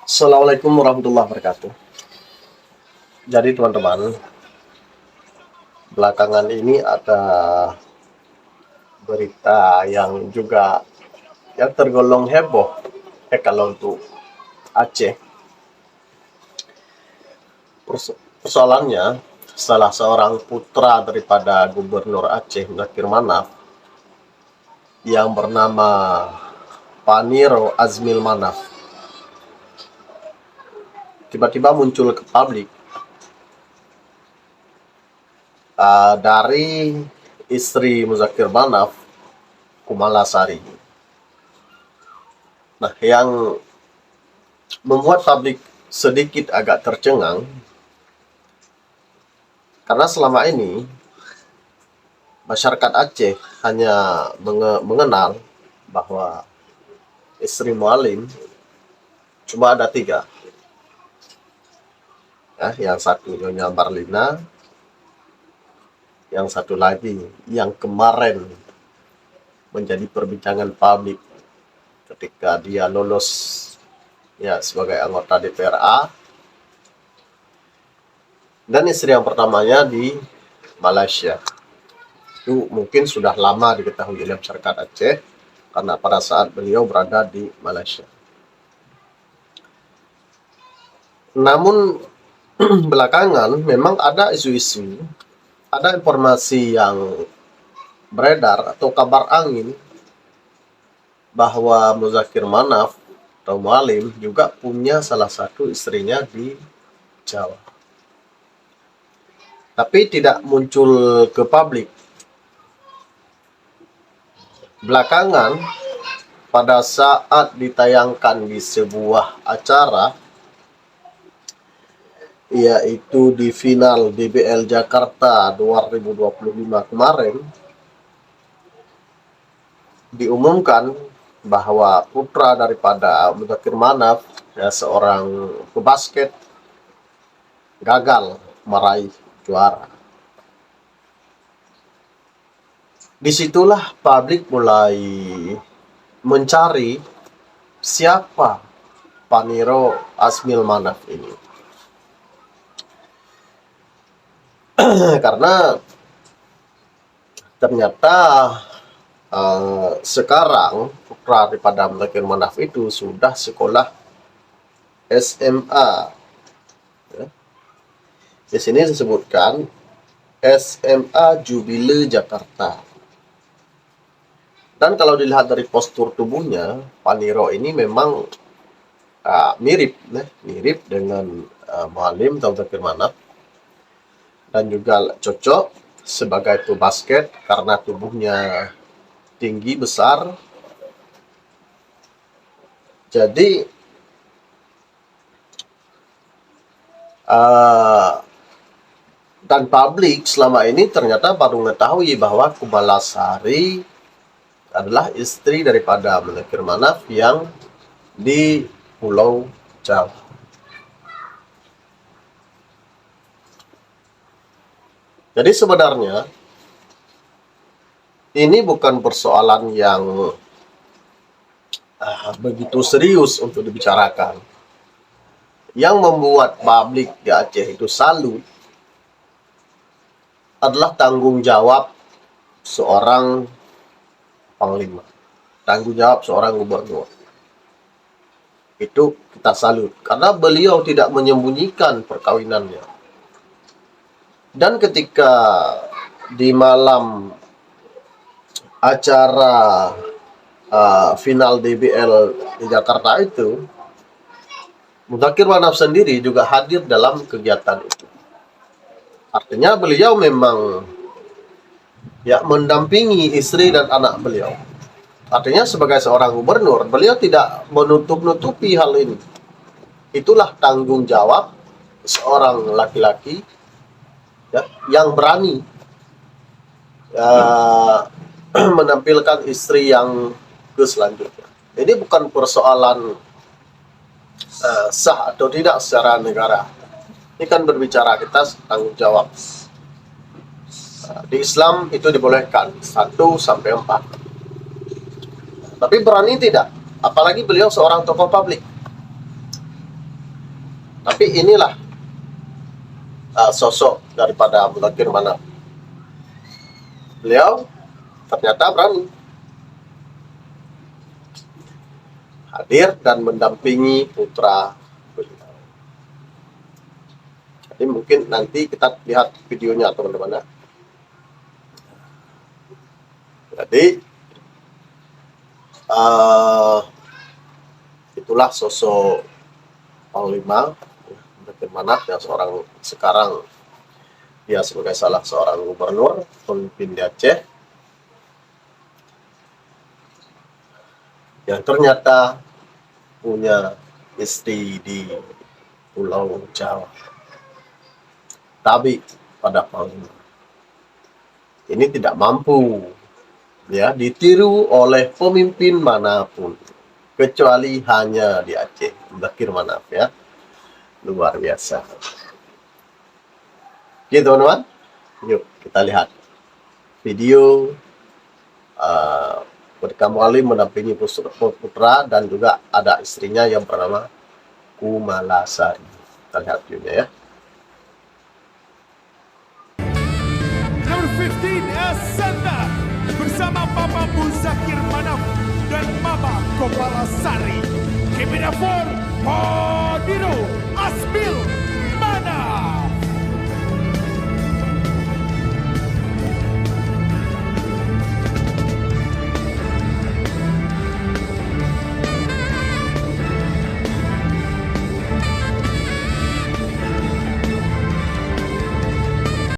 Assalamualaikum warahmatullahi wabarakatuh. Jadi teman-teman, belakangan ini ada berita yang juga yang tergolong heboh kalau untuk Aceh. Persoalannya, salah seorang putra daripada Gubernur Aceh Zakir Manaf yang bernama Paniro Azmil Manaf tiba-tiba muncul ke publik dari istri Muzakir Manaf, Kumalasari. Nah, yang membuat publik sedikit agak tercengang karena selama ini masyarakat Aceh hanya mengenal bahwa istri Mualim cuma ada tiga, ya, yang satu Nyonya Marlina, yang satu lagi yang kemarin menjadi perbincangan publik ketika dia lolos ya sebagai anggota DPRA, dan istri yang pertamanya di Malaysia. Itu mungkin sudah lama diketahui oleh masyarakat Aceh karena pada saat beliau berada di Malaysia. Namun belakangan memang ada isu-isu, ada informasi yang beredar atau kabar angin bahwa Muzakir Manaf atau Mualim juga punya salah satu istrinya di Jawa. Tapi tidak muncul ke publik. Belakangan pada saat ditayangkan di sebuah acara yaitu di final DBL Jakarta 2025 kemarin, diumumkan bahwa putra daripada Muzakir Manaf, ya, seorang pebasket, gagal meraih juara. Disitulah publik mulai mencari siapa Paniro Azmil Manaf ini. Karena ternyata sekarang putra daripada Muzakir Manaf itu sudah sekolah SMA. Ya. Di sini disebutkan SMA Jubile Jakarta. Dan kalau dilihat dari postur tubuhnya, Paniro ini memang mirip dengan Mualim atau Muzakir Manaf, dan juga cocok sebagai pebasket karena tubuhnya tinggi besar. Jadi dan publik selama ini ternyata baru mengetahui bahwa Kumalasari adalah istri daripada Muzakir Manaf yang di Pulau Jawa. Jadi sebenarnya ini bukan persoalan yang begitu serius untuk dibicarakan. Yang membuat publik di Aceh itu salut adalah tanggung jawab seorang panglima, tanggung jawab seorang gubernur. Itu kita salut karena beliau tidak menyembunyikan perkawinannya. Dan ketika di malam acara final DBL di Jakarta itu, Muzakir Manaf sendiri juga hadir dalam kegiatan itu. Artinya beliau memang ya mendampingi istri dan anak beliau. Artinya sebagai seorang gubernur, beliau tidak menutup-nutupi hal ini. Itulah tanggung jawab seorang laki-laki, ya, yang berani menampilkan istri yang ke selanjutnya. Ini bukan persoalan sah atau tidak secara negara. Ini kan berbicara kita tanggung jawab. Di Islam itu dibolehkan 1 sampai 4. Tapi berani tidak, apalagi beliau seorang tokoh publik. Tapi inilah sosok daripada Mudzakkir Manaf. Beliau ternyata berani hadir dan mendampingi putra beliau. Jadi mungkin nanti kita lihat videonya teman-teman. Jadi itulah sosok Panglima Mudzakkir Manaf yang sekarang dia sebagai salah seorang gubernur pemimpin di Aceh yang ternyata punya istri di Pulau Jawa. Tapi pada Panglima ini tidak mampu ya ditiru oleh pemimpin manapun kecuali hanya di Aceh. Mudzakkir Manaf ya, luar biasa. Oke teman-teman, yuk kita lihat video Merdeka Mualim mendampingi putra dan juga ada istrinya yang bernama Kumalasari. Kita lihat videonya ya. Nomor 15 Asanda bersama Bapak Mudzakkir Manaf dan Mama Kumalasari. Kepada 4 Padiro Asbil